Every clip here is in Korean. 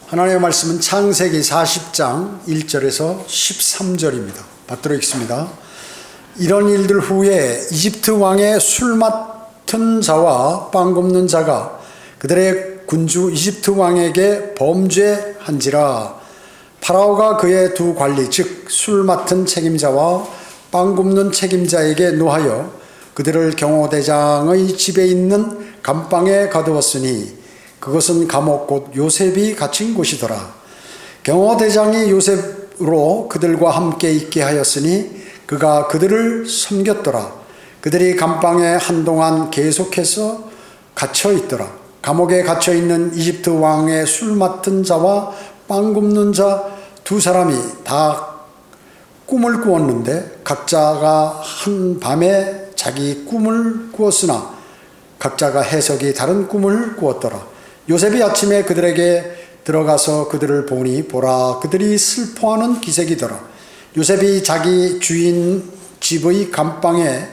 하나님의 말씀은 창세기 40장 1절에서 13절입니다. 받들어 읽습니다. 이런 일들 후에 이집트 왕의 술 맡은 자와 빵 굽는 자가 그들의 군주 이집트 왕에게 범죄한지라. 파라오가 그의 두 관리 즉 술 맡은 책임자와 빵 굽는 책임자에게 노하여 그들을 경호대장의 집에 있는 감방에 가두었으니 그것은 감옥 곧 요셉이 갇힌 곳이더라. 경호대장이 요셉으로 그들과 함께 있게 하였으니 그가 그들을 섬겼더라. 그들이 감방에 한동안 계속해서 갇혀 있더라. 감옥에 갇혀 있는 이집트 왕의 술 맡은 자와 빵 굽는 자 두 사람이 다 꿈을 꾸었는데 각자가 한 밤에 자기 꿈을 꾸었으나 각자가 해석이 다른 꿈을 꾸었더라. 요셉이 아침에 그들에게 들어가서 그들을 보니 보라 그들이 슬퍼하는 기색이더라. 요셉이 자기 주인 집의 감방에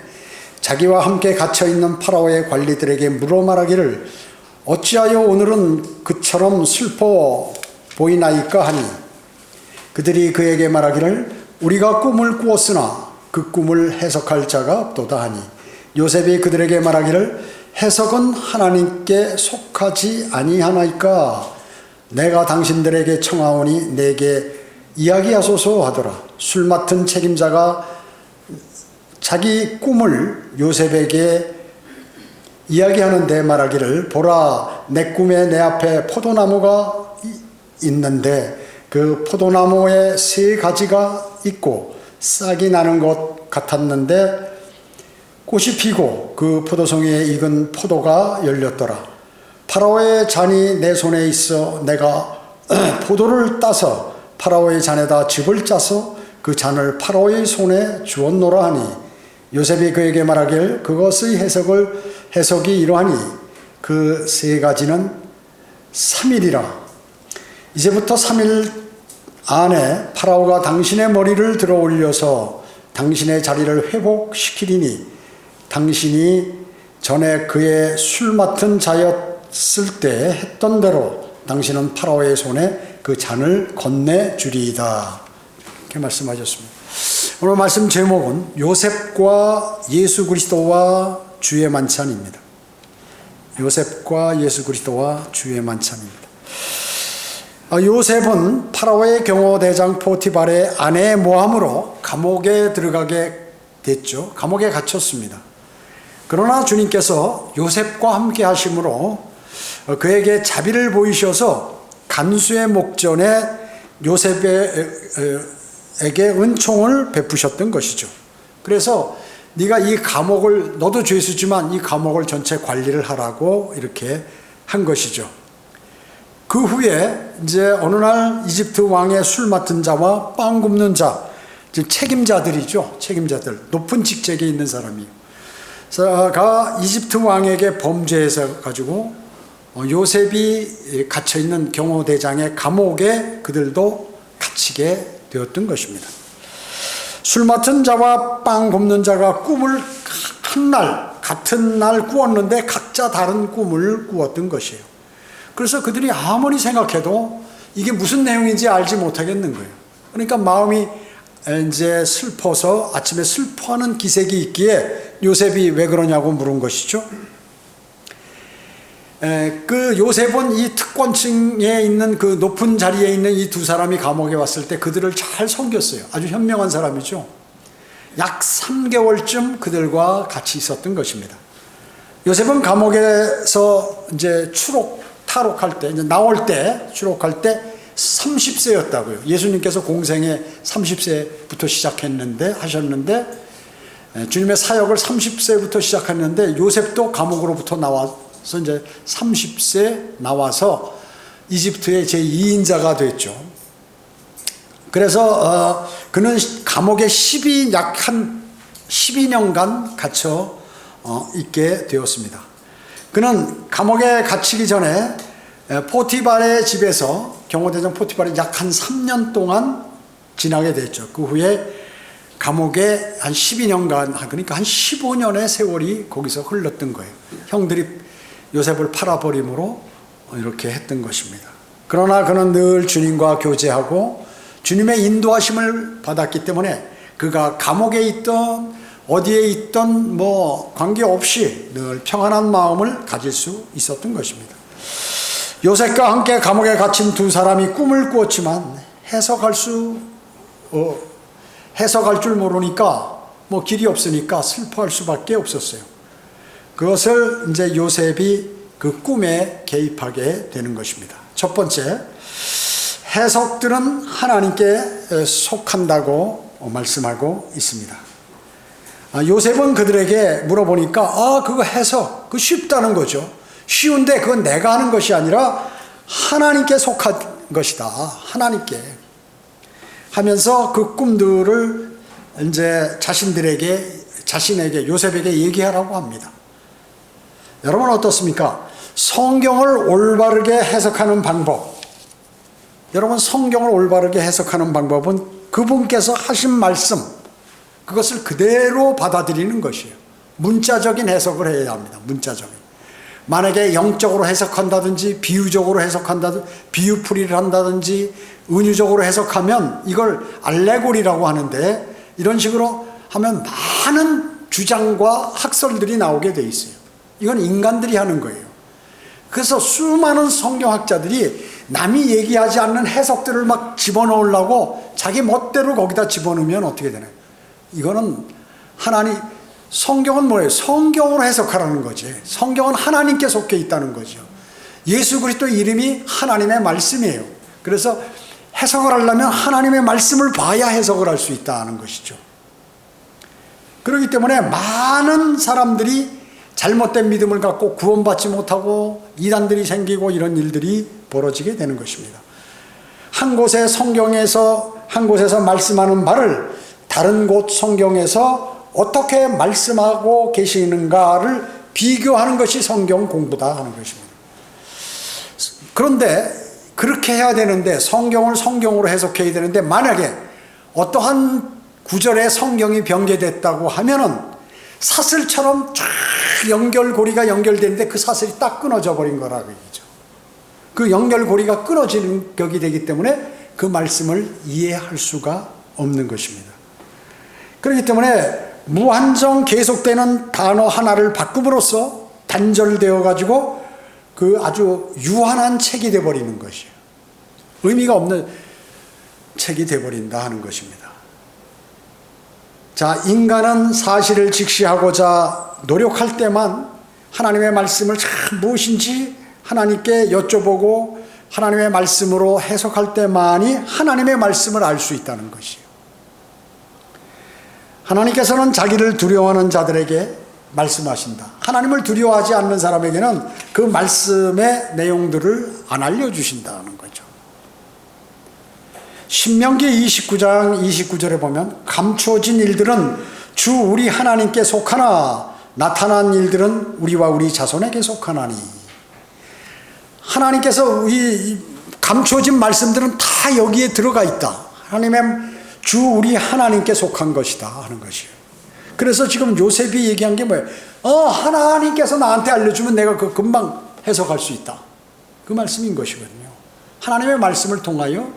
자기와 함께 갇혀있는 파라오의 관리들에게 물어 말하기를 어찌하여 오늘은 그처럼 슬퍼 보이나이까 하니 그들이 그에게 말하기를 우리가 꿈을 꾸었으나 그 꿈을 해석할 자가 없도다 하니 요셉이 그들에게 말하기를 해석은 하나님께 속하지 아니하나이까. 내가 당신들에게 청하오니 내게 이야기하소서 하더라. 술 맡은 책임자가 자기 꿈을 요셉에게 이야기하는데 말하기를 보라 내 꿈에 내 앞에 포도나무가 있는데 그 포도나무에 세 가지가 있고 싹이 나는 것 같았는데 꽃이 피고 그 포도송이에 익은 포도가 열렸더라. 파라오의 잔이 내 손에 있어 내가 포도를 따서 파라오의 잔에다 즙을 짜서 그 잔을 파라오의 손에 주었노라 하니 요셉이 그에게 말하길 그것의 해석이 이러하니 그 세 가지는 3일이라. 이제부터 3일 안에 파라오가 당신의 머리를 들어 올려서 당신의 자리를 회복시키리니 당신이 전에 그의 술 맡은 자였을 때 했던 대로 당신은 파라오의 손에 그 잔을 건네주리이다. 이렇게 말씀하셨습니다. 오늘 말씀 제목은 요셉과 예수 그리스도와 주의 만찬입니다. 요셉과 예수 그리스도와 주의 만찬입니다. 요셉은 파라오의 경호대장 포티발의 아내의 모함으로 감옥에 들어가게 됐죠. 감옥에 갇혔습니다. 그러나 주님께서 요셉과 함께 하심으로 그에게 자비를 보이셔서 간수의 목전에 요셉에게 은총을 베푸셨던 것이죠. 그래서 네가 이 감옥을 너도 죄수지만 이 감옥을 전체 관리를 하라고 이렇게 한 것이죠. 그 후에 이제 어느 날 이집트 왕의 술 맡은 자와 빵 굽는 자, 책임자들이죠. 책임자들, 높은 직책에 있는 사람이요. 가 이집트 왕에게 범죄해서 가지고 요셉이 갇혀 있는 경호대장의 감옥에 그들도 갇히게 되었던 것입니다. 술 맡은 자와 빵 굽는 자가 꿈을 같은 날 꾸었는데 각자 다른 꿈을 꾸었던 것이에요. 그래서 그들이 아무리 생각해도 이게 무슨 내용인지 알지 못하겠는 거예요. 그러니까 마음이 이제 슬퍼서 아침에 슬퍼하는 기색이 있기에 요셉이 왜 그러냐고 물은 것이죠. 그 요셉은 이 특권층에 있는 그 높은 자리에 있는 이 두 사람이 감옥에 왔을 때 그들을 잘 섬겼어요. 아주 현명한 사람이죠. 약 3개월쯤 그들과 같이 있었던 것입니다. 요셉은 감옥에서 이제 탈옥할 때, 이제 나올 때, 추록할 때 30세였다고요. 예수님께서 공생에 30세부터 하셨는데, 주님의 사역을 30세부터 시작했는데, 요셉도 감옥으로부터 나와서 이제 30세 나와서 이집트의 제2인자가 됐죠. 그래서, 그는 감옥에 약 한 12년간 갇혀 있게 되었습니다. 그는 감옥에 갇히기 전에 포티발의 집에서 경호대장 포티발이 약 한 3년 동안 지나게 됐죠. 그 후에 감옥에 한 12년간, 그러니까 한 15년의 세월이 거기서 흘렀던 거예요. 형들이 요셉을 팔아버림으로 이렇게 했던 것입니다. 그러나 그는 늘 주님과 교제하고 주님의 인도하심을 받았기 때문에 그가 감옥에 있던 어디에 있던 관계없이 늘 평안한 마음을 가질 수 있었던 것입니다. 요셉과 함께 감옥에 갇힌 두 사람이 꿈을 꾸었지만 해석할 줄 모르니까 길이 없으니까 슬퍼할 수밖에 없었어요. 그것을 이제 요셉이 그 꿈에 개입하게 되는 것입니다. 첫 번째, 해석들은 하나님께 속한다고 말씀하고 있습니다. 요셉은 그들에게 물어보니까 그거 해석, 그거 쉽다는 거죠. 쉬운데 그건 내가 하는 것이 아니라 하나님께 속한 것이다. 하나님께 하면서 그 꿈들을 이제 자신에게 요셉에게 얘기하라고 합니다. 여러분 어떻습니까? 성경을 올바르게 해석하는 방법, 여러분 성경을 올바르게 해석하는 방법은 그분께서 하신 말씀, 그것을 그대로 받아들이는 것이에요. 문자적인 해석을 해야 합니다. 문자적인. 만약에 영적으로 해석한다든지 비유적으로 해석한다든지 비유풀이를 한다든지 은유적으로 해석하면 이걸 알레고리라고 하는데, 이런 식으로 하면 많은 주장과 학설들이 나오게 돼 있어요. 이건 인간들이 하는 거예요. 그래서 수많은 성경학자들이 남이 얘기하지 않는 해석들을 막 집어넣으려고 자기 멋대로 거기다 집어넣으면 어떻게 되나요? 이거는 성경은 뭐예요? 성경으로 해석하라는 거지. 성경은 하나님께 속해 있다는 거죠. 예수 그리스도의 이름이 하나님의 말씀이에요. 그래서 해석을 하려면 하나님의 말씀을 봐야 해석을 할 수 있다는 것이죠. 그렇기 때문에 많은 사람들이 잘못된 믿음을 갖고 구원받지 못하고 이단들이 생기고 이런 일들이 벌어지게 되는 것입니다. 한 곳에서 말씀하는 바를 다른 곳 성경에서 어떻게 말씀하고 계시는가를 비교하는 것이 성경 공부다 하는 것입니다. 그런데 그렇게 해야 되는데, 성경을 성경으로 해석해야 되는데, 만약에 어떠한 구절에 성경이 변개됐다고 하면은 사슬처럼 쫙 연결고리가 연결되는데 그 사슬이 딱 끊어져 버린 거라고 얘기죠. 그 연결고리가 끊어지는 격이 되기 때문에 그 말씀을 이해할 수가 없는 것입니다. 그렇기 때문에 무한정 계속되는 단어 하나를 바꿈으로써 단절되어 가지고 그 아주 유한한 책이 되어버리는 것이에요. 의미가 없는 책이 되어버린다 하는 것입니다. 자, 인간은 사실을 직시하고자 노력할 때만 하나님의 말씀을 참 무엇인지 하나님께 여쭤보고 하나님의 말씀으로 해석할 때만이 하나님의 말씀을 알 수 있다는 것이에요. 하나님께서는 자기를 두려워하는 자들에게 말씀하신다. 하나님을 두려워하지 않는 사람에게는 그 말씀의 내용들을 안 알려주신다는 거죠. 신명기 29장 29절에 보면 감추어진 일들은 주 우리 하나님께 속하나 나타난 일들은 우리와 우리 자손에게 속하나니. 하나님께서 이 감추어진 말씀들은 다 여기에 들어가 있다. 하나님의 주 우리 하나님께 속한 것이다 하는 것이에요. 그래서 지금 요셉이 얘기한 게 뭐예요? 하나님께서 나한테 알려주면 내가 그 금방 해석할 수 있다. 그 말씀인 것이거든요. 하나님의 말씀을 통하여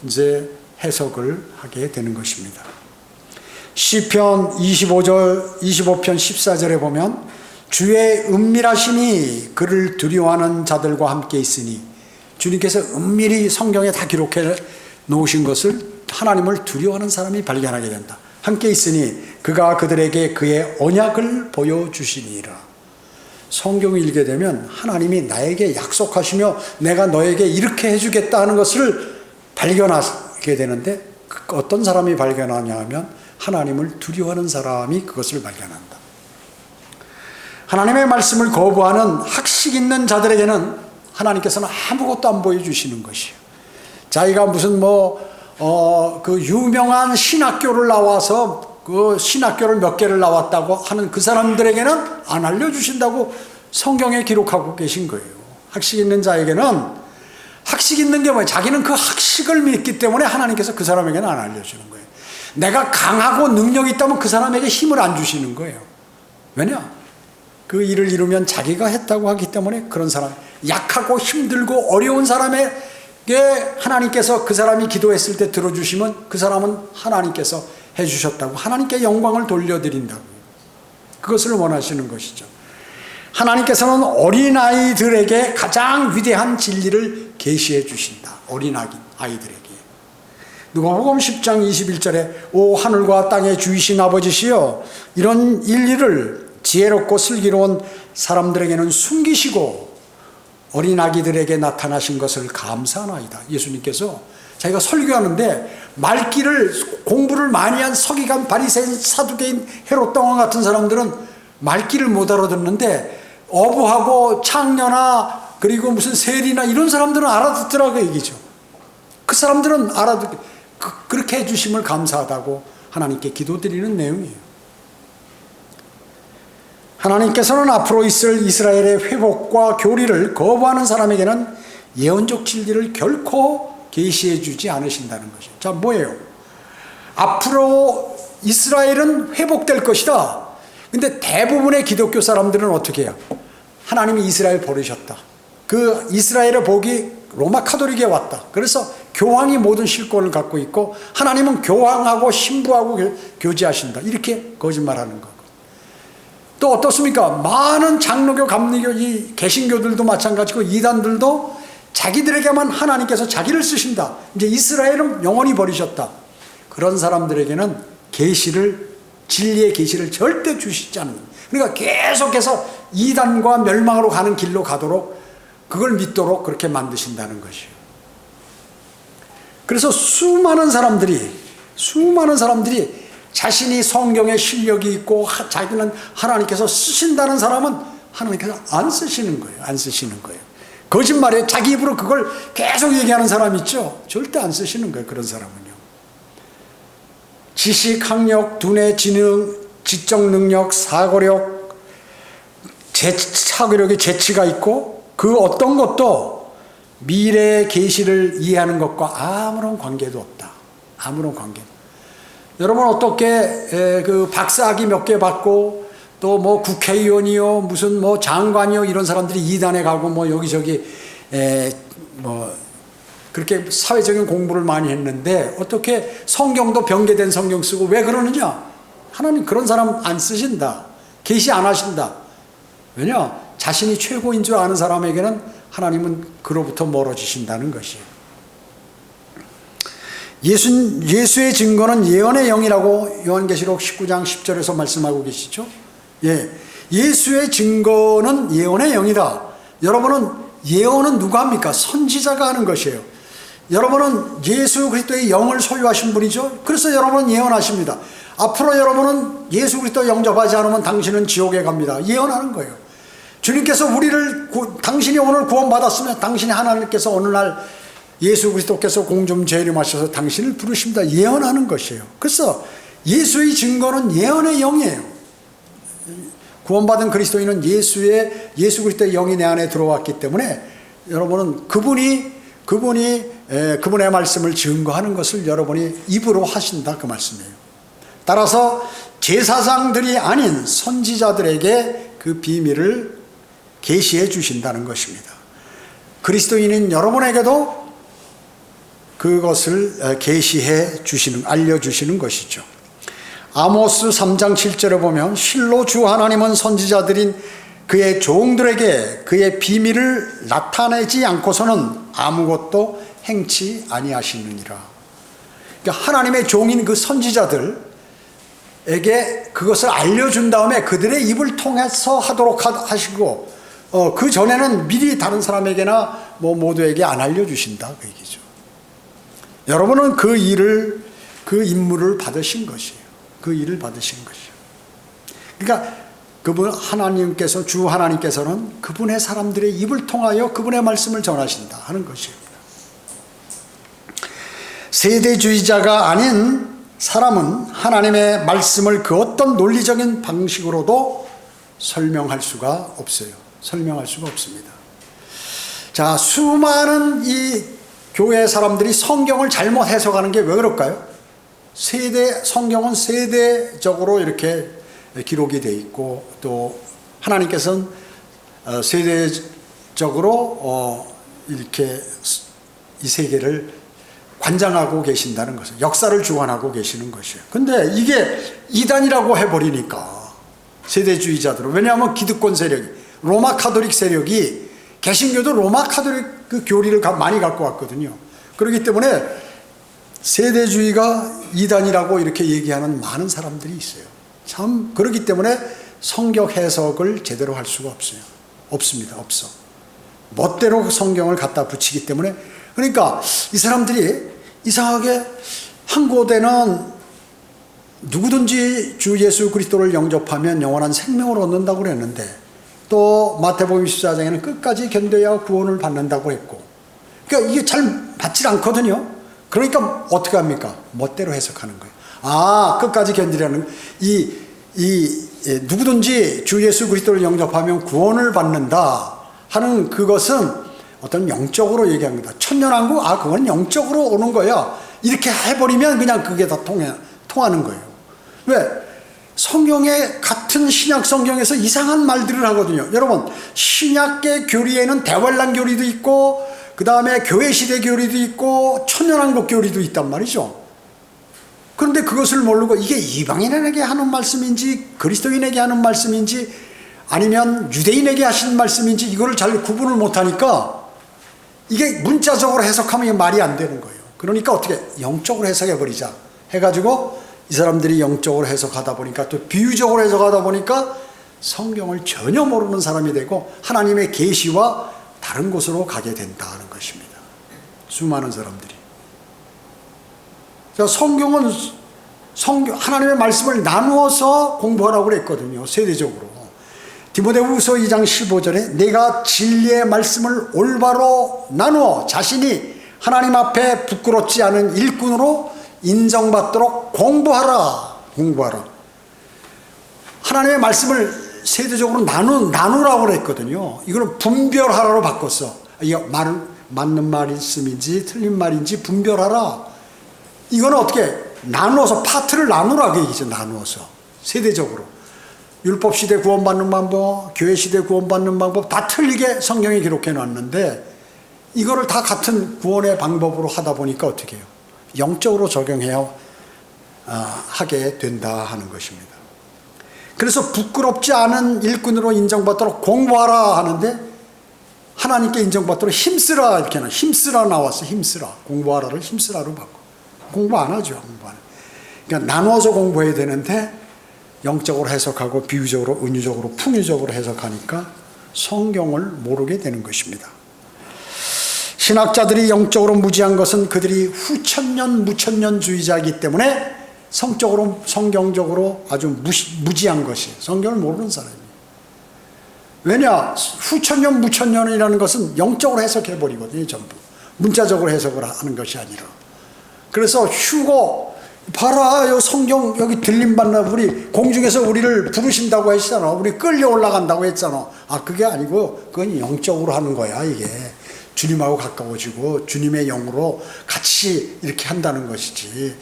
이제 해석을 하게 되는 것입니다. 시편 25편 14절에 보면 주의 은밀하심이 그를 두려워하는 자들과 함께 있으니, 주님께서 은밀히 성경에 다 기록해 놓으신 것을 하나님을 두려워하는 사람이 발견하게 된다. 함께 있으니 그가 그들에게 그의 언약을 보여주시니라. 성경을 읽게 되면 하나님이 나에게 약속하시며 내가 너에게 이렇게 해주겠다 하는 것을 발견하게 되는데, 어떤 사람이 발견하냐 하면 하나님을 두려워하는 사람이 그것을 발견한다. 하나님의 말씀을 거부하는 학식 있는 자들에게는 하나님께서는 아무것도 안 보여주시는 것이에요. 자기가 무슨 그 유명한 신학교를 나와서 그 신학교를 몇 개를 나왔다고 하는 그 사람들에게는 안 알려주신다고 성경에 기록하고 계신 거예요. 학식 있는 자에게는, 학식 있는 게 뭐예요? 자기는 그 학식을 믿기 때문에 하나님께서 그 사람에게는 안 알려주는 거예요. 내가 강하고 능력이 있다면 그 사람에게 힘을 안 주시는 거예요. 왜냐? 그 일을 이루면 자기가 했다고 하기 때문에 그런 사람, 약하고 힘들고 어려운 사람에게 하나님께서 그 사람이 기도했을 때 들어주시면 그 사람은 하나님께서 해주셨다고 하나님께 영광을 돌려드린다고 그것을 원하시는 것이죠. 하나님께서는 어린아이들에게 가장 위대한 진리를 계시해 주신다. 어린아이들에게. 누가복음 10장 21절에 오 하늘과 땅의 주이신 아버지시여 이런 인리를 지혜롭고 슬기로운 사람들에게는 숨기시고 어린아기들에게 나타나신 것을 감사하나이다. 예수님께서 자기가 설교하는데 말귀를 공부를 많이 한 서기관 바리새인 사두개인 헤롯 당왕 같은 사람들은 말귀를 못 알아듣는데 어부하고 창녀나 그리고 무슨 세리나 이런 사람들은 알아듣더라고 얘기죠. 그 사람들은 그렇게 해주심을 감사하다고 하나님께 기도드리는 내용이에요. 하나님께서는 앞으로 있을 이스라엘의 회복과 교리를 거부하는 사람에게는 예언적 진리를 결코 계시해 주지 않으신다는 것이죠. 자, 뭐예요? 앞으로 이스라엘은 회복될 것이다. 근데 대부분의 기독교 사람들은 어떻게 해요? 하나님이 이스라엘 버리셨다. 그 이스라엘의 복이 로마 카톨릭에 왔다. 그래서 교황이 모든 실권을 갖고 있고 하나님은 교황하고 신부하고 교제하신다. 이렇게 거짓말하는 거고. 또 어떻습니까? 많은 장로교, 감리교, 이 개신교들도 마찬가지고 이단들도 자기들에게만 하나님께서 자기를 쓰신다. 이제 이스라엘은 영원히 버리셨다. 그런 사람들에게는 진리의 계시를 절대 주시지 않는. 그러니까 계속해서 이단과 멸망으로 가는 길로 가도록 그걸 믿도록 그렇게 만드신다는 것이에요. 그래서 수많은 사람들이 자신이 성경에 실력이 있고 자기는 하나님께서 쓰신다는 사람은 하나님께서 안 쓰시는 거예요. 거짓말에 자기 입으로 그걸 계속 얘기하는 사람 있죠. 절대 안 쓰시는 거예요. 그런 사람은요. 지식, 학력, 두뇌, 지능, 지적 능력, 사고력, 사고력에 재치가 있고 그 어떤 것도 미래의 계시를 이해하는 것과 아무런 관계도 없다. 아무런 관계도. 여러분 어떻게 그 박사학위 몇 개 받고 또 뭐 국회의원이요 무슨 뭐 장관이요 이런 사람들이 이단에 가고 뭐 여기저기 뭐 그렇게 사회적인 공부를 많이 했는데 어떻게 성경도 변개된 성경 쓰고 왜 그러느냐? 하나님 그런 사람 안 쓰신다. 계시 안 하신다. 왜냐? 자신이 최고인 줄 아는 사람에게는 하나님은 그로부터 멀어지신다는 것이에요. 예수의 증거는 예언의 영이라고 요한계시록 19장 10절에서 말씀하고 계시죠. 예, 예수의 증거는 예언의 영이다. 여러분은 예언은 누가 합니까? 선지자가 하는 것이에요. 여러분은 예수 그리스도의 영을 소유하신 분이죠. 그래서 여러분은 예언하십니다. 앞으로 여러분은 예수 그리스도 영접하지 않으면 당신은 지옥에 갑니다. 예언하는 거예요. 주님께서 당신이 오늘 구원받았으면 당신이 하나님께서 어느 날 예수 그리스도께서 공중 재림하셔서 당신을 부르십니다. 예언하는 것이에요. 그래서 예수의 증거는 예언의 영이에요. 구원받은 그리스도인은 예수 그리스도의 영이 내 안에 들어왔기 때문에 여러분은 그분의 말씀을 증거하는 것을 여러분이 입으로 하신다 그 말씀이에요. 따라서 제사장들이 아닌 선지자들에게 그 비밀을 계시해 주신다는 것입니다. 그리스도인인 여러분에게도 그것을 계시해 주시는, 알려주시는 것이죠. 아모스 3장 7절에 보면 실로 주 하나님은 선지자들인 그의 종들에게 그의 비밀을 나타내지 않고서는 아무것도 행치 아니하시느니라. 그러니까 하나님의 종인 그 선지자들에게 그것을 알려준 다음에 그들의 입을 통해서 하도록 하시고 그 전에는 미리 다른 사람에게나 뭐 모두에게 안 알려주신다 그 얘기죠. 여러분은 그 임무를 받으신 것이에요. 그 일을 받으신 것이에요. 그러니까 주 하나님께서는 그분의 사람들의 입을 통하여 그분의 말씀을 전하신다 하는 것입니다. 세대주의자가 아닌 사람은 하나님의 말씀을 그 어떤 논리적인 방식으로도 설명할 수가 없어요. 설명할 수가 없습니다. 자, 수많은 이 교회 사람들이 성경을 잘못 해석하는 게 왜 그럴까요? 성경은 세대적으로 이렇게 기록이 되어 있고 또 하나님께서는 이렇게 이 세계를 관장하고 계신다는 것을, 역사를 주관하고 계시는 것이에요. 근데 이게 이단이라고 해버리니까 세대주의자들은, 왜냐하면 기득권 세력이, 로마 카톨릭 세력이, 개신교도 로마 카톨릭 그 교리를 많이 갖고 왔거든요. 그렇기 때문에 세대주의가 이단이라고 이렇게 얘기하는 많은 사람들이 있어요. 참, 그렇기 때문에 성경 해석을 제대로 할 수가 없어요. 없습니다. 없어. 멋대로 성경을 갖다 붙이기 때문에. 그러니까 이 사람들이 이상하게 한 곳에는 누구든지 주 예수 그리스도를 영접하면 영원한 생명을 얻는다고 그랬는데, 또 마태복음 14장에는 끝까지 견뎌야 구원을 받는다고 했고, 그러니까 이게 잘 맞질 않거든요. 그러니까 어떻게 합니까? 멋대로 해석하는 거예요. 아, 끝까지 견디라는, 누구든지 주 예수 그리스도를 영접하면 구원을 받는다 하는 그것은 어떤 영적으로 얘기한 거다. 천년왕국, 아, 그건 영적으로 오는 거야. 이렇게 해버리면 그냥 그게 다 통하는 거예요. 왜? 성경에, 같은 신약 성경에서 이상한 말들을 하거든요. 여러분, 신약계 교리에는 대환란 교리도 있고, 그 다음에 교회시대 교리도 있고, 천년왕국 교리도 있단 말이죠. 그런데 그것을 모르고 이게 이방인에게 하는 말씀인지, 그리스도인에게 하는 말씀인지, 아니면 유대인에게 하신 말씀인지, 이거를 잘 구분을 못하니까 이게 문자적으로 해석하면 이게 말이 안 되는 거예요. 그러니까 어떻게 영적으로 해석해버리자 해가지고 이 사람들이 영적으로 해석하다 보니까, 또 비유적으로 해석하다 보니까 성경을 전혀 모르는 사람이 되고 하나님의 계시와 다른 곳으로 가게 된다는 것입니다. 수많은 사람들이. 자, 성경은 하나님의 말씀을 나누어서 공부하라고 그랬거든요. 세대적으로. 디모데후서 2장 15절에 내가 진리의 말씀을 올바로 나누어 자신이 하나님 앞에 부끄럽지 않은 일꾼으로 인정받도록 공부하라. 하나님의 말씀을 세대적으로 나누라고 그랬거든요. 이거는 분별하라로 바꿨어. 이거 맞는 말씀인지 틀린 말인지 분별하라. 이거는 어떻게 나누어서, 파트를 나누라 그 얘기죠. 나누어서 세대적으로. 율법시대 구원받는 방법, 교회시대 구원받는 방법 다 틀리게 성경에 기록해 놨는데, 이거를 다 같은 구원의 방법으로 하다 보니까 어떻게 해요? 영적으로 적용해야 하게 된다 하는 것입니다. 그래서 부끄럽지 않은 일꾼으로 인정받도록 공부하라 하는데, 하나님께 인정받도록 힘쓰라 이렇게 힘쓰라 나왔어. 힘쓰라. 공부하라를 힘쓰라로 바꿔. 공부 안 하죠. 공부 안 해. 그러니까 나눠서 공부해야 되는데 영적으로 해석하고 비유적으로, 은유적으로, 풍유적으로 해석하니까 성경을 모르게 되는 것입니다. 신학자들이 영적으로 무지한 것은 그들이 후천년 무천년주의자이기 때문에 성경적으로 아주 무지한 것이, 성경을 모르는 사람이에요. 왜냐? 후천년 무천년이라는 것은 영적으로 해석해버리거든요. 전부 문자적으로 해석을 하는 것이 아니라. 그래서 휴고 봐라, 요 성경 여기 들림받나, 우리 공중에서 우리를 부르신다고 했잖아. 우리 끌려 올라간다고 했잖아. 아, 그게 아니고 그건 영적으로 하는 거야. 이게 주님하고 가까워지고 주님의 영으로 같이 이렇게 한다는 것이지,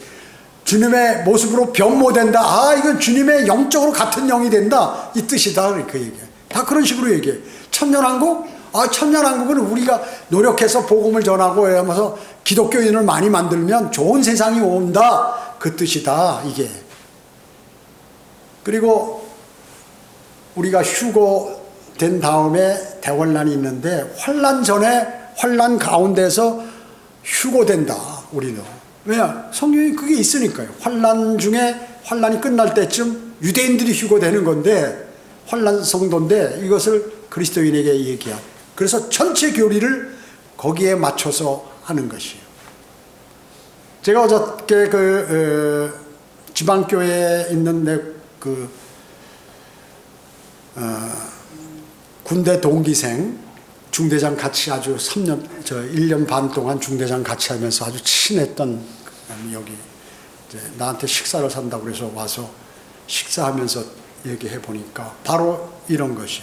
주님의 모습으로 변모된다, 아, 이건 주님의 영적으로 같은 영이 된다, 이 뜻이다, 그 얘기해. 다 그런 식으로 얘기해. 천년왕국? 아, 천년왕국은 우리가 노력해서 복음을 전하고 하면서 기독교인을 많이 만들면 좋은 세상이 온다, 그 뜻이다, 이게. 그리고 우리가 휴고된 다음에 대환란이 있는데, 환란 전에, 환란 가운데서 휴고된다, 우리는. 왜냐? 성경에 그게 있으니까요. 환란 중에, 환란이 끝날 때쯤 유대인들이 휴고되는 건데, 환란 성도인데 이것을 그리스도인에게 얘기한. 그래서 전체 교리를 거기에 맞춰서 하는 것이에요. 제가 어저께 지방교회에 있는 군대 동기생, 중대장 같이 아주 1년 반 동안 중대장 같이 하면서 아주 친했던, 여기 나한테 식사를 산다고 그래서 와서 식사하면서 얘기해 보니까 바로 이런 것이,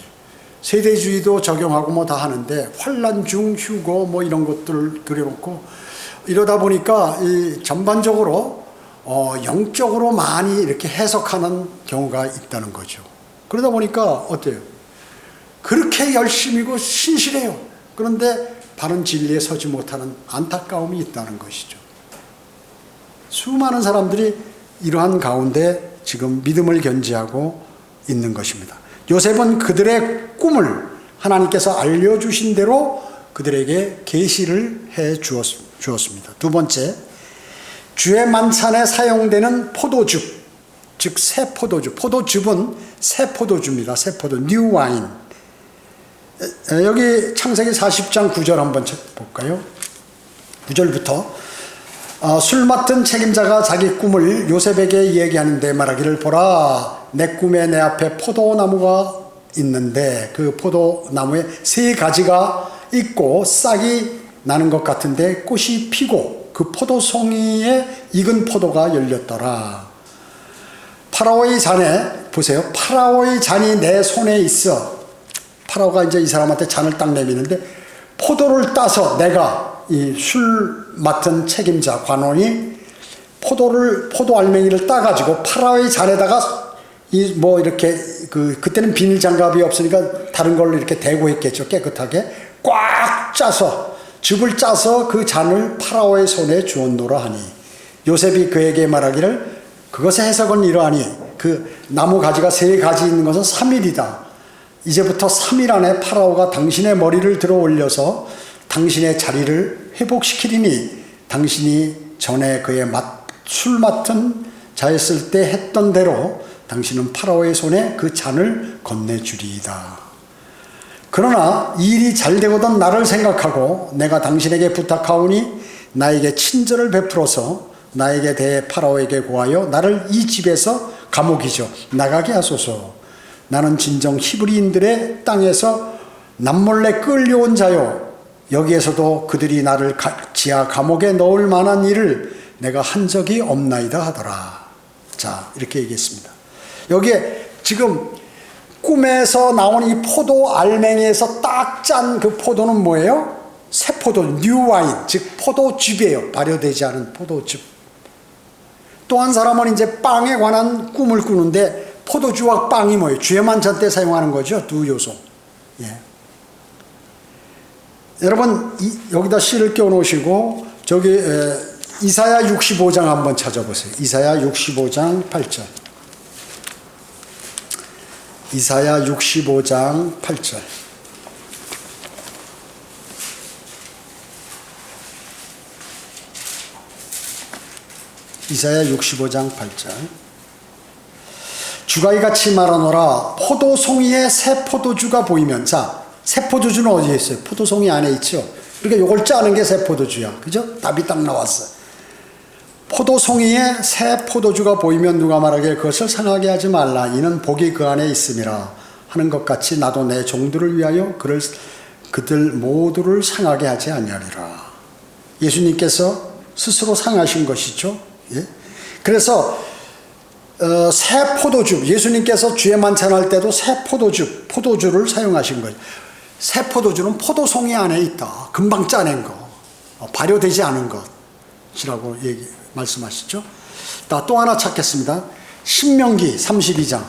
세대주의도 적용하고 뭐 다 하는데 환란 중 휴고 뭐 이런 것들을 그려놓고 이러다 보니까 이 전반적으로 영적으로 많이 이렇게 해석하는 경우가 있다는 거죠. 그러다 보니까 어때요? 그렇게 열심이고 신실해요. 그런데 바른 진리에 서지 못하는 안타까움이 있다는 것이죠. 수많은 사람들이 이러한 가운데 지금 믿음을 견지하고 있는 것입니다. 요셉은 그들의 꿈을 하나님께서 알려주신 대로 그들에게 계시를 해 주었습니다. 두 번째, 주의 만찬에 사용되는 포도즙, 즉 새 포도주. 포도즙은 새 포도주입니다. 새 포도, 뉴 와인. 여기 창세기 40장 9절 한번 볼까요? 9절부터 술 맡은 책임자가 자기 꿈을 요셉에게 얘기하는데 말하기를, 보라, 내 꿈에 내 앞에 포도나무가 있는데 그 포도나무에 세 가지가 있고 싹이 나는 것 같은데 꽃이 피고 그 포도송이에 익은 포도가 열렸더라. 파라오의 잔에, 보세요, 파라오의 잔이 내 손에 있어. 파라오가 이제 이 사람한테 잔을 딱 내미는데, 포도를 따서 내가 이 술 맡은 책임자 관원이 포도 알맹이를 따가지고 파라오의 잔에다가 이렇게 그때는 비닐 장갑이 없으니까 다른 걸로 이렇게 대고 했겠죠. 깨끗하게 꽉 짜서, 즙을 짜서 그 잔을 파라오의 손에 주었노라 하니, 요셉이 그에게 말하기를, 그것의 해석은 이러하니, 그 나무 가지가 세 가지 있는 것은 3일이다. 이제부터 3일 안에 파라오가 당신의 머리를 들어 올려서 당신의 자리를 회복시키리니, 당신이 전에 그의 술 맡은 자였을 때 했던 대로 당신은 파라오의 손에 그 잔을 건네주리이다. 그러나 이 일이 잘 되거든 나를 생각하고 내가 당신에게 부탁하오니 나에게 친절을 베풀어서 나에게 대해 파라오에게 고하여 나를 이 집에서 감옥이죠 나가게 하소서. 나는 진정 히브리인들의 땅에서 남몰래 끌려온 자요, 여기에서도 그들이 나를 지하 감옥에 넣을 만한 일을 내가 한 적이 없나이다 하더라. 자, 이렇게 얘기했습니다. 여기에 지금 꿈에서 나온 이 포도 알맹이에서 딱 짠 그 포도는 뭐예요? 새 포도, 뉴 와인, 즉 포도즙이에요. 발효되지 않은 포도즙. 또 한 사람은 이제 빵에 관한 꿈을 꾸는데, 포도주와 빵이 뭐예요? 주의 만찬 때 사용하는 거죠. 두 요소. 예. 여러분, 여기다 씨를 껴 놓으시고 저기 이사야 65장 한번 찾아보세요. 이사야 65장 8절. 이사야 65장 8절. 이사야 65장 8절. 주가 이같이 말하노라, 포도송이에 새 포도주가 보이면. 자, 새 포도주는 어디에 있어요? 포도송이 안에 있죠. 그러니까 이걸 짜는 게 새 포도주야. 그죠? 답이 딱 나왔어. 포도송이에 새 포도주가 보이면 누가 말하기를 그것을 상하게 하지 말라, 이는 복이 그 안에 있음이라 하는 것 같이 나도 내 종들을 위하여 그들 모두를 상하게 하지 아니하리라. 예수님께서 스스로 상하신 것이죠. 예? 그래서 새 포도주, 예수님께서 주의 만찬할 때도 새 포도주를 사용하신 거예요. 새 포도주는 포도송이 안에 있다. 금방 짜낸 거, 발효되지 않은 것이라고 말씀하시죠. 또 하나 찾겠습니다. 신명기 32장,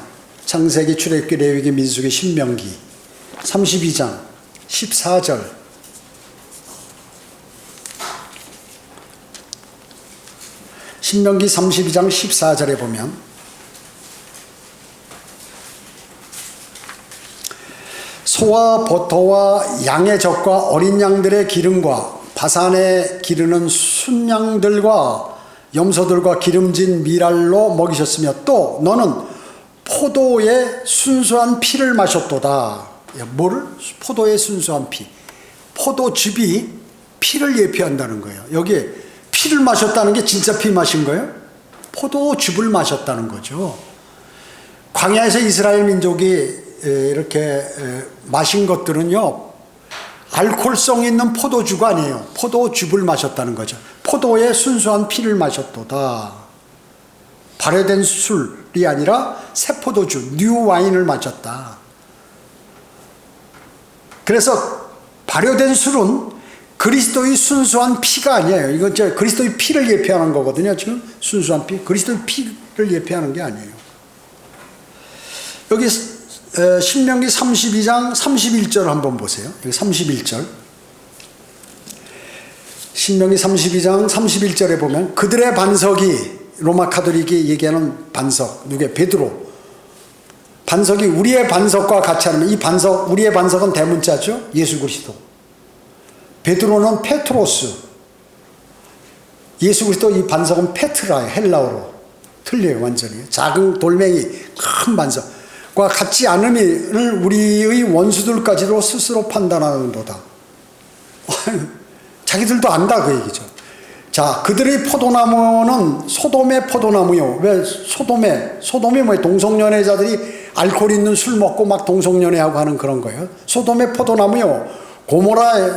창세기, 출애굽기, 레위기, 민수기, 신명기 32장 14절. 신명기 32장 14절에 보면, 소와 버터와 양의 젖과 어린 양들의 기름과 바산에 기르는 순양들과 염소들과 기름진 미랄로 먹이셨으며, 또 너는 포도의 순수한 피를 마셨도다. 뭐를? 포도의 순수한 피. 포도즙이 피를 예표한다는 거예요. 여기에 피를 마셨다는 게 진짜 피 마신 거예요? 포도즙을 마셨다는 거죠. 광야에서 이스라엘 민족이 이렇게 마신 것들은요, 알코올성 있는 포도주가 아니에요. 포도즙을 마셨다는 거죠. 포도의 순수한 피를 마셨도다. 발효된 술이 아니라 새 포도주, 뉴 와인을 마셨다. 그래서 발효된 술은 그리스도의 순수한 피가 아니에요. 이건 그리스도의 피를 예표하는 거거든요. 지금 순수한 피, 그리스도의 피를 예표하는 게 아니에요. 여기 신명기 32장 31절 한번 보세요. 여기 31절. 신명기 32장 31절에 보면 그들의 반석이, 로마 카톨릭이 얘기하는 반석, 누구의? 베드로. 반석이 우리의 반석과 같이 하면, 이 반석, 우리의 반석은 대문자죠. 예수 그리스도. 베드로는 페트로스. 예수 그리스도 이 반석은 페트라예요. 헬라어로. 틀려요, 완전히. 작은 돌멩이, 큰 반석과 같지 않음을 우리의 원수들까지도 스스로 판단하는도다. 자기들도 안다, 그 얘기죠. 자, 그들의 포도나무는 소돔의 포도나무요. 왜 소돔이 뭐예요? 동성연애자들이 알코올 있는 술 먹고 막 동성연애하고 하는 그런 거예요. 소돔의 포도나무요.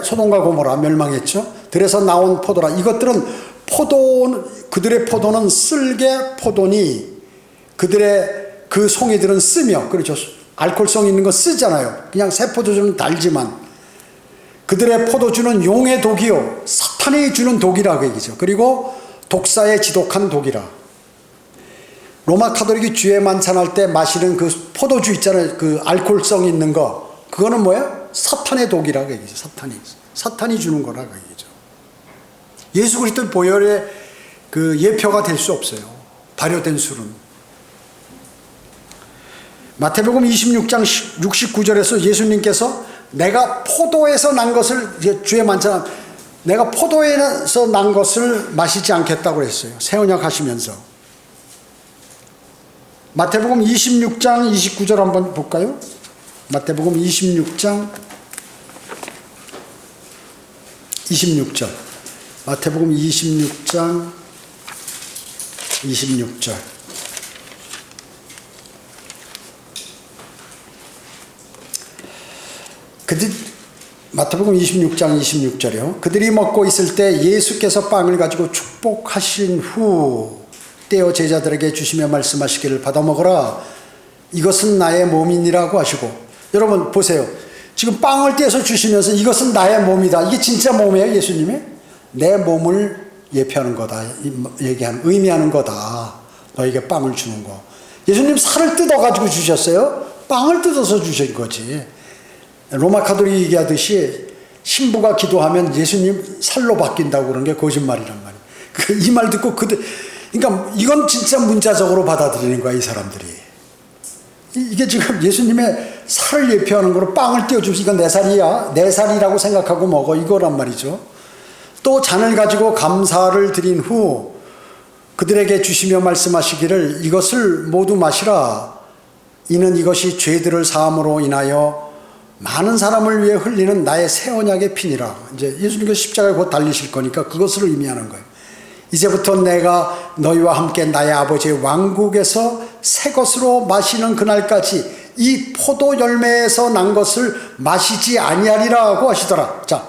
소돔과 고모라 멸망했죠. 그래서 나온 포도라. 이것들은 그들의 포도는 쓸개 포도니, 그들의 그 송이들은 쓰며, 그렇죠. 알코올성 있는 거 쓰잖아요. 그냥 새 포도주는 달지만. 그들의 포도주는 용의 독이요, 사탄이 주는 독이라 그 얘기죠. 그리고 독사의 지독한 독이라. 로마 카톨릭이 주에 만찬할 때 마시는 그 포도주 있잖아요. 그 알코올성 있는 거. 그거는 뭐예요? 사탄의 독이라 그 얘기죠. 사탄이 주는 거라 그 얘기죠. 예수 그리스도 보혈의 그 예표가 될 수 없어요. 발효된 술은. 마태복음 26장 69절에서 예수님께서 내가 포도에서 난 것을, 주의 만찬, 내가 포도에서 난 것을 마시지 않겠다고 그랬어요. 새 언약 하시면서. 마태복음 26장 29절 한번 볼까요? 마태복음 26장 26절. 마태복음 26장 26절. 마태복음 26장 26절이요. 그들이 먹고 있을 때 예수께서 빵을 가지고 축복하신 후 떼어 제자들에게 주시며 말씀하시기를, 받아 먹어라, 이것은 나의 몸이니라고 하시고. 여러분 보세요. 지금 빵을 떼어서 주시면서 이것은 나의 몸이다. 이게 진짜 몸이에요, 예수님의? 내 몸을 예표하는 거다, 의미하는 거다. 너에게 빵을 주는 거. 예수님 살을 뜯어가지고 주셨어요? 빵을 뜯어서 주신 거지. 로마 카톨릭이 얘기하듯이 신부가 기도하면 예수님 살로 바뀐다고 그런 게 거짓말이란 말이에요. 이 말 듣고 그러니까 이건 진짜 문자적으로 받아들이는 거야, 이 사람들이. 이게 지금 예수님의 살을 예표하는 거로 빵을 띄워주면서 이건 내 살이야, 내 살이라고 생각하고 먹어, 이거란 말이죠. 또 잔을 가지고 감사를 드린 후 그들에게 주시며 말씀하시기를, 이것을 모두 마시라, 이는 이것이 죄들을 사함으로 인하여 많은 사람을 위해 흘리는 나의 새 언약의 피니라. 이제 예수님께서 십자가에 곧 달리실 거니까 그것을 의미하는 거예요. 이제부터 내가 너희와 함께 나의 아버지의 왕국에서 새 것으로 마시는 그날까지 이 포도 열매에서 난 것을 마시지 아니하리라고 하시더라. 자,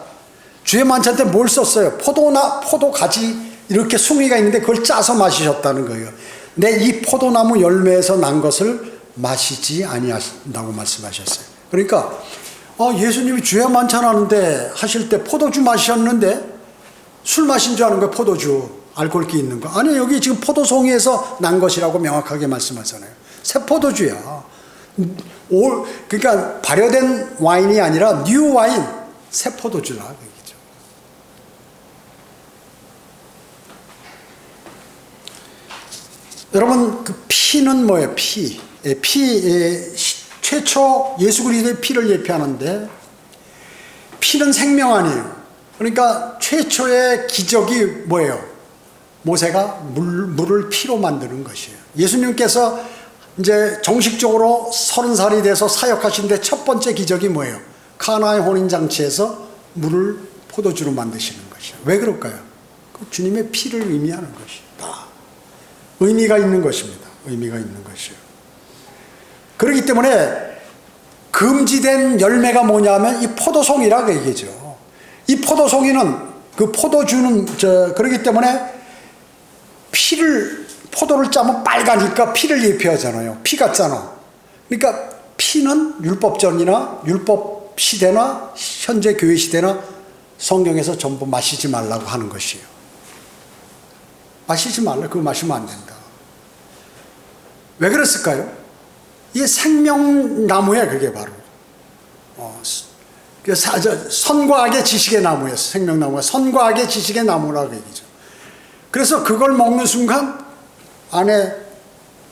주의 만찬 때 뭘 썼어요? 포도 가지 이렇게 숭이가 있는데 그걸 짜서 마시셨다는 거예요. 내 이 포도나무 열매에서 난 것을 마시지 아니하신다고 말씀하셨어요. 그러니까 예수님이 주의 만찬하는데 하실 때 포도주 마셨는데 술 마신 줄 아는 거예요. 포도주, 알코올기 있는 거. 아니, 여기 지금 포도송이에서 난 것이라고 명확하게 말씀하잖아요. 새 포도주야. 그러니까 발효된 와인이 아니라 뉴 와인, 새 포도주라 그 얘기죠. 여러분, 그 피는 뭐예요? 피. 최초 예수 그리스도의 피를 예표하는데, 피는 생명 아니에요. 그러니까 최초의 기적이 뭐예요? 모세가 물을 피로 만드는 것이에요. 예수님께서 이제 정식적으로 30살이 돼서 사역하시는데 첫 번째 기적이 뭐예요? 카나의 혼인잔치에서 물을 포도주로 만드시는 것이에요. 왜 그럴까요? 그 주님의 피를 의미하는 것이다. 의미가 있는 것입니다. 의미가 있는 것이에요. 그렇기 때문에 금지된 열매가 뭐냐면 이 포도송이라고 얘기죠. 이 포도송이는, 그 포도주는 그렇기 때문에 포도를 짜면 빨가니까 피를 예표하잖아요. 피 같잖아. 그러니까 피는 율법전이나 율법 시대나 현재 교회 시대나 성경에서 전부 마시지 말라고 하는 것이에요. 마시지 말라. 그거 마시면 안 된다. 왜 그랬을까요? 이 생명나무야, 그게 바로. 선과 악의 지식의 나무였어. 생명나무가 선과 악의 지식의 나무라고 얘기죠. 그래서 그걸 먹는 순간 안에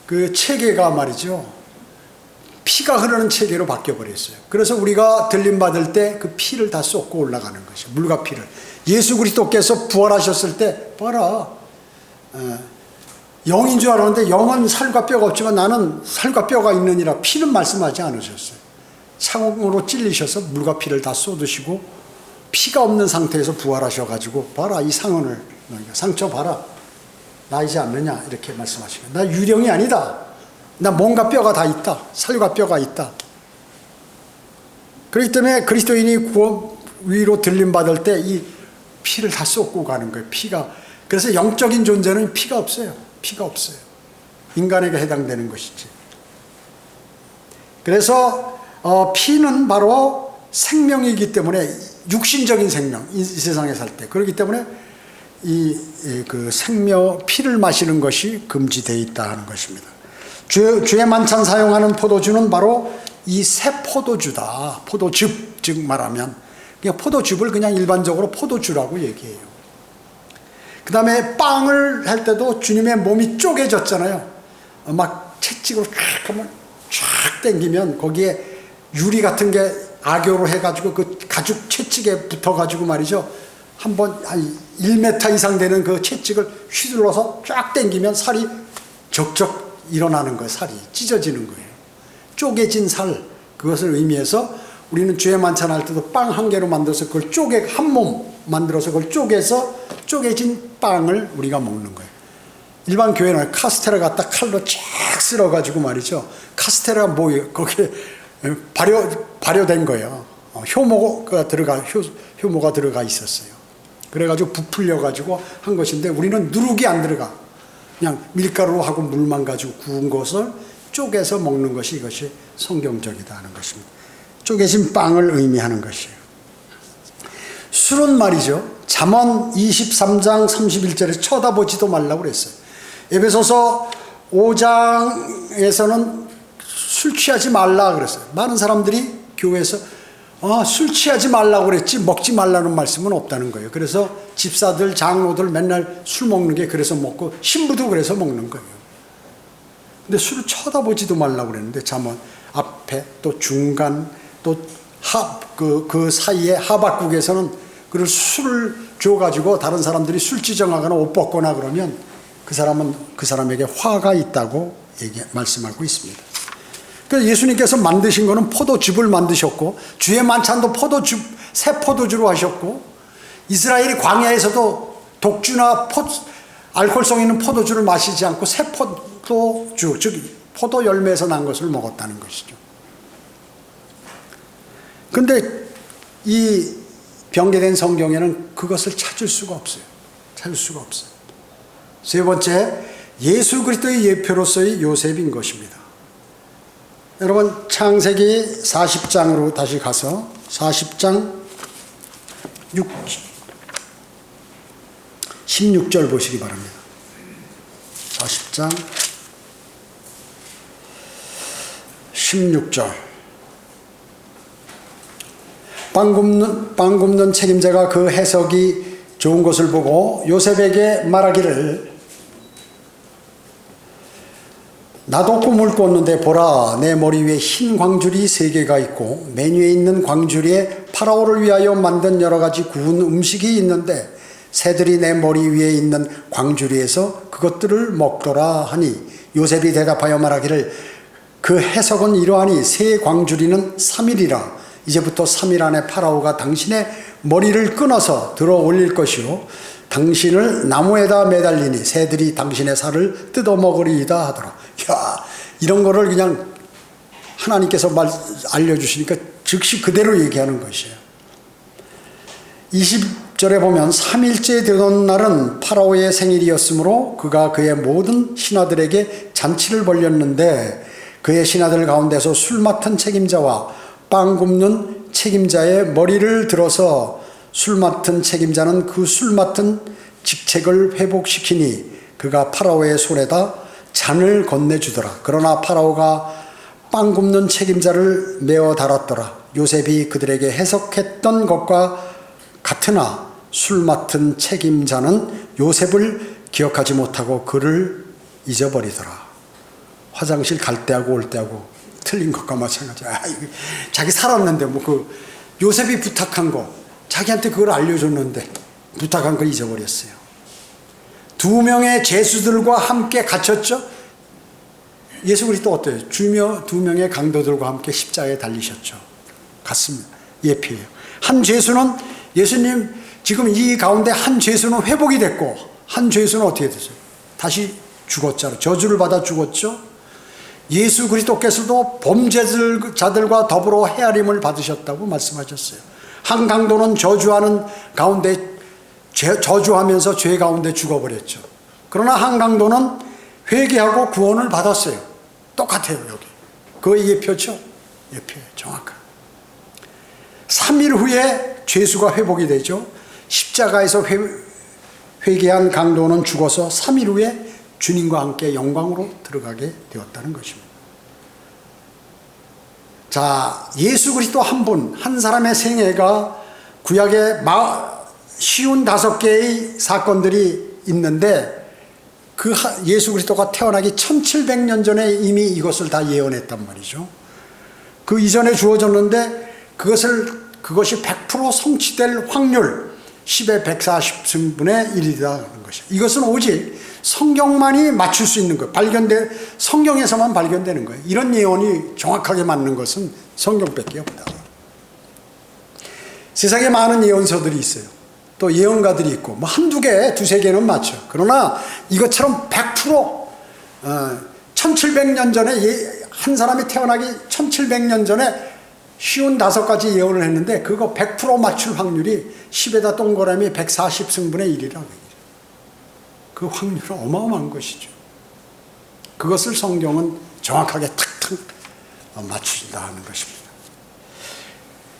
그 체계가 말이죠, 피가 흐르는 체계로 바뀌어버렸어요. 그래서 우리가 들림받을 때 그 피를 다 쏟고 올라가는 것이죠. 물과 피를. 예수 그리스도께서 부활하셨을 때 봐라, 영인 줄 알았는데 영은 살과 뼈가 없지만 나는 살과 뼈가 있느니라, 피는 말씀하지 않으셨어요. 창으로 찔리셔서 물과 피를 다 쏟으시고 피가 없는 상태에서 부활하셔가지고 봐라, 이 상흔을, 상처 봐라, 나이지 않느냐, 이렇게 말씀하시고, 나 유령이 아니다, 나 몸과 뼈가 다 있다, 살과 뼈가 있다. 그렇기 때문에 그리스도인이 구원 위로 들림받을 때 이 피를 다 쏟고 가는 거예요. 피가. 그래서 영적인 존재는 피가 없어요. 피가 없어요. 인간에게 해당되는 것이지. 그래서 피는 바로 생명이기 때문에, 육신적인 생명, 이 세상에 살 때. 그렇기 때문에 그 피를 마시는 것이 금지되어 있다 하는 것입니다. 주의 만찬 사용하는 포도주는 바로 이 새 포도주다. 포도즙, 즉 말하면 그냥 포도즙을 그냥 일반적으로 포도주라고 얘기해요. 그 다음에 빵을 할 때도 주님의 몸이 쪼개졌잖아요. 막 채찍으로 쫙 하면 쫙 당기면 거기에 유리 같은 게 악교로 해가지고 그 가죽 채찍에 붙어가지고 말이죠, 한번 한 1m 이상 되는 그 채찍을 휘둘러서 쫙 당기면 살이 적적 일어나는 거예요. 살이 찢어지는 거예요. 쪼개진 살, 그것을 의미해서 우리는 주의 만찬할 때도 빵 한 개로 만들어서 그걸 한 몸 만들어서 그걸 쪼개서 쪼개진 빵을 우리가 먹는 거예요. 일반 교회는 카스테라 갖다 칼로 쫙 쓸어가지고 말이죠, 카스테라가 뭐예요? 거기에 발효된 거예요. 효모가 들어가 있었어요. 그래가지고 부풀려가지고 한 것인데, 우리는 누룩이 안 들어가. 그냥 밀가루로 하고 물만 가지고 구운 것을 쪼개서 먹는 것이, 이것이 성경적이다 하는 것입니다. 쪼개진 빵을 의미하는 것이에요. 술은 말이죠, 잠언 23장 31절에 쳐다보지도 말라고 그랬어요. 에베소서 5장에서는 술 취하지 말라 그랬어요. 많은 사람들이 교회에서 술 취하지 말라고 그랬지 먹지 말라는 말씀은 없다는 거예요. 그래서 집사들, 장로들 맨날 술 먹는 게 그래서 먹고, 신부도 그래서 먹는 거예요. 근데 술을 쳐다보지도 말라고 그랬는데, 잠언 앞에 또 중간 또 그 사이에 하박국에서는 그걸 술을 줘가지고 다른 사람들이 술지정하거나 옷 벗거나 그러면 그 사람에게 화가 있다고 말씀하고 있습니다. 그래서 예수님께서 만드신 거는 포도즙을 만드셨고, 주의 만찬도 새 포도주로 하셨고, 이스라엘이 광야에서도 독주나 알코올성 있는 포도주를 마시지 않고 새 포도주, 즉 포도 열매에서 난 것을 먹었다는 것이죠. 그런데 이 병개된 성경에는 그것을 찾을 수가 없어요. 찾을 수가 없어요. 세 번째, 예수 그리스도의 예표로서의 요셉인 것입니다. 여러분, 창세기 40장으로 다시 가서 40장 16절 보시기 바랍니다. 40장 16절. 빵 굽는 책임자가 그 해석이 좋은 것을 보고 요셉에게 말하기를, 나도 꿈을 꿨는데 보라, 내 머리 위에 흰 광줄이 3개가 있고 맨 위에 있는 광줄에 파라오를 위하여 만든 여러 가지 구운 음식이 있는데 새들이 내 머리 위에 있는 광줄이에서 그것들을 먹더라 하니, 요셉이 대답하여 말하기를, 그 해석은 이러하니 새 광줄이는 3일이라. 이제부터 3일 안에 파라오가 당신의 머리를 끊어서 들어 올릴 것이요 당신을 나무에다 매달리니 새들이 당신의 살을 뜯어먹으리이다 하더라. 야, 이런 거를 그냥 하나님께서 알려주시니까 즉시 그대로 얘기하는 것이에요. 20절에 보면 3일째 되던 날은 파라오의 생일이었으므로 그가 그의 모든 신하들에게 잔치를 벌였는데, 그의 신하들 가운데서 술 맡은 책임자와 빵 굽는 책임자의 머리를 들어서 술 맡은 책임자는 그 술 맡은 직책을 회복시키니 그가 파라오의 손에다 잔을 건네주더라. 그러나 파라오가 빵 굽는 책임자를 내어 달았더라. 요셉이 그들에게 해석했던 것과 같으나 술 맡은 책임자는 요셉을 기억하지 못하고 그를 잊어버리더라. 화장실 갈 때하고 올 때하고 틀린 것과 마찬가지야. 자기 살았는데 요셉이 부탁한 거, 자기한테 그걸 알려줬는데 부탁한 걸 잊어버렸어요. 두 명의 죄수들과 함께 갇혔죠. 예수 그리스도 어때요? 두 명의 강도들과 함께 십자가에 달리셨죠. 같습니다. 예표예요. 한 죄수는 예수님 지금 이 가운데 한 죄수는 회복이 됐고 한 죄수는 어떻게 됐어요? 다시 죽었잖아요. 저주를 받아 죽었죠. 예수 그리스도께서도 범죄자들과 더불어 헤아림을 받으셨다고 말씀하셨어요. 한 강도는 저주하는 가운데 저주하면서 죄 가운데 죽어버렸죠. 그러나 한 강도는 회개하고 구원을 받았어요. 똑같아요. 여기 그의 예표죠. 예표예요. 정확한. 3일 후에 죄수가 회복이 되죠. 십자가에서 회개한 강도는 죽어서 3일 후에 주님과 함께 영광으로 들어가게 되었다는 것입니다. 자, 예수 그리스도 한 분, 한 사람의 생애가 구약에 55개의 사건들이 있는데 그 예수 그리스도가 태어나기 1700년 전에 이미 이것을 다 예언했단 말이죠. 그 이전에 주어졌는데 그것이 100% 성취될 확률 10의 140승분의 1이라는 것이에요. 이것은 오직 성경만이 맞출 수 있는 거예요. 성경에서만 발견되는 거예요. 이런 예언이 정확하게 맞는 것은 성경밖에 없다. 세상에 많은 예언서들이 있어요. 또 예언가들이 있고 한두 개, 두세 개는 맞죠. 그러나 이것처럼 100% 1700년 전에 한 사람이 태어나기 1700년 전에 55가지 예언을 했는데 그거 100% 맞출 확률이 10에다 동그라미 140승분의 1이라고. 그 확률은 어마어마한 것이죠. 그것을 성경은 정확하게 탁탁 맞춘다 하는 것입니다.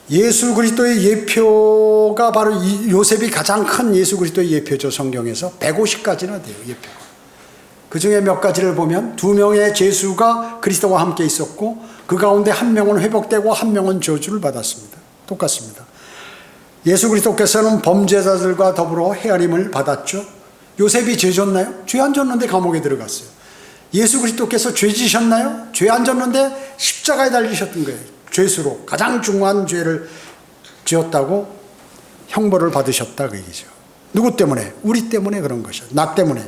예수 그리스도의 예표가 바로 요셉이 가장 큰 예수 그리스도의 예표죠. 성경에서 150가지나 돼요. 예표가. 그 중에 몇 가지를 보면 2명의 죄수가 그리스도와 함께 있었고 그 가운데 한 명은 회복되고 한 명은 저주를 받았습니다. 똑같습니다. 예수 그리스도께서는 범죄자들과 더불어 헤아림을 받았죠. 요셉이 죄 졌나요? 죄 안 졌는데 감옥에 들어갔어요. 예수 그리스도께서 죄 지셨나요? 죄 안 졌는데 십자가에 달리셨던 거예요. 죄수로 가장 중요한 죄를 지었다고 형벌을 받으셨다 그 얘기죠. 누구 때문에? 우리 때문에 그런 것이죠. 나 때문에.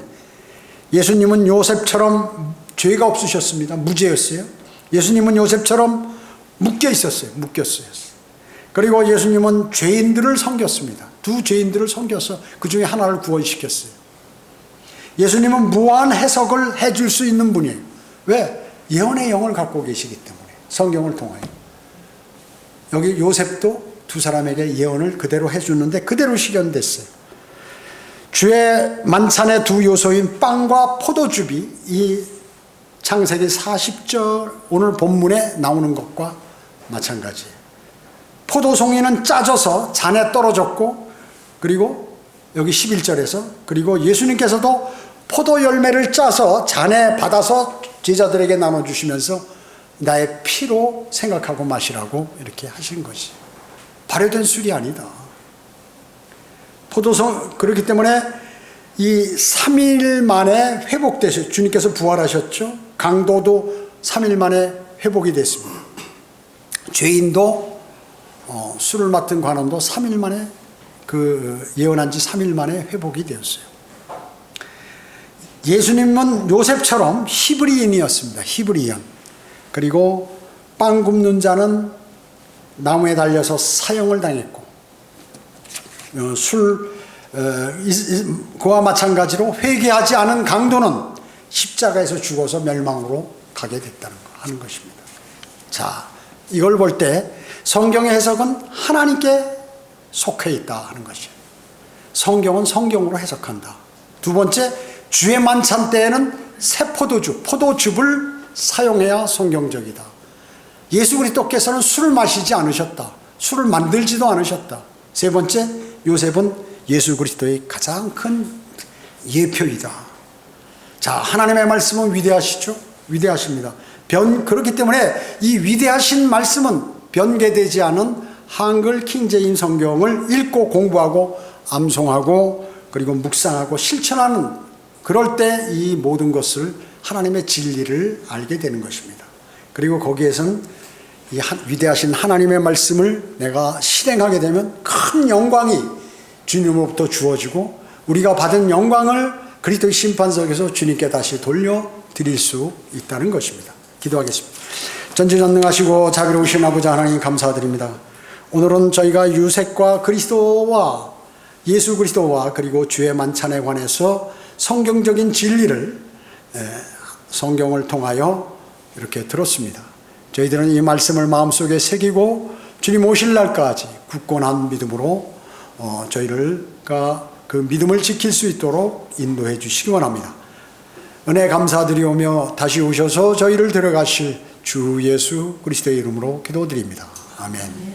예수님은 요셉처럼 죄가 없으셨습니다. 무죄였어요. 예수님은 요셉처럼 묶여 있었어요. 묶였어요. 그리고 예수님은 죄인들을 섬겼습니다. 두 죄인들을 섬겨서 그 중에 하나를 구원시켰어요. 예수님은 무한 해석을 해줄 수 있는 분이에요. 왜? 예언의 영을 갖고 계시기 때문에. 성경을 통하여. 여기 요셉도 두 사람에게 예언을 그대로 해주는데 그대로 실현됐어요. 주의 만찬의 두 요소인 빵과 포도즙이 이 창세기 40절 오늘 본문에 나오는 것과 마찬가지예요. 포도송이는 짜져서 잔에 떨어졌고 그리고 여기 11절에서 그리고 예수님께서도 포도 열매를 짜서 잔에 받아서 제자들에게 나눠주시면서 나의 피로 생각하고 마시라고 이렇게 하신 것이 발효된 술이 아니다. 그렇기 때문에 이 3일 만에 회복되셨죠. 주님께서 부활하셨죠. 강도도 3일 만에 회복이 됐습니다. 죄인도 술을 맡은 관원도 3일 만에 예언한 지 3일 만에 회복이 되었어요. 예수님은 요셉처럼 히브리인이었습니다. 히브리인. 그리고 빵 굽는 자는 나무에 달려서 사형을 당했고 그와 마찬가지로 회개하지 않은 강도는 십자가에서 죽어서 멸망으로 가게 됐다는 거 하는 것입니다. 자, 이걸 볼 때 성경의 해석은 하나님께 속해 있다 하는 것이에요. 성경은 성경으로 해석한다. 두 번째, 주의 만찬 때에는 새 포도즙을 사용해야 성경적이다. 예수 그리스도께서는 술을 마시지 않으셨다. 술을 만들지도 않으셨다. 세 번째, 요셉은 예수 그리스도의 가장 큰 예표이다. 자, 하나님의 말씀은 위대하시죠? 위대하십니다. 그렇기 때문에 이 위대하신 말씀은 변개되지 않은 한글 킹제임 성경을 읽고 공부하고 암송하고 그리고 묵상하고 실천하는, 그럴 때 이 모든 것을 하나님의 진리를 알게 되는 것입니다. 그리고 거기에선 이 위대하신 하나님의 말씀을 내가 실행하게 되면 큰 영광이 주님으로부터 주어지고 우리가 받은 영광을 그리스도의 심판석에서 주님께 다시 돌려드릴 수 있다는 것입니다. 기도하겠습니다. 전지전능하시고 자비로우신 아버지 하나님 감사드립니다. 오늘은 저희가 유색과 그리스도와 예수 그리스도와 그리고 주의 만찬에 관해서 성경적인 진리를 성경을 통하여 이렇게 들었습니다. 저희들은 이 말씀을 마음속에 새기고 주님 오실 날까지 굳건한 믿음으로 저희가 그 믿음을 지킬 수 있도록 인도해 주시기 원합니다. 은혜 감사드리오며 다시 오셔서 저희를 데려가실 주 예수 그리스도의 이름으로 기도드립니다. 아멘.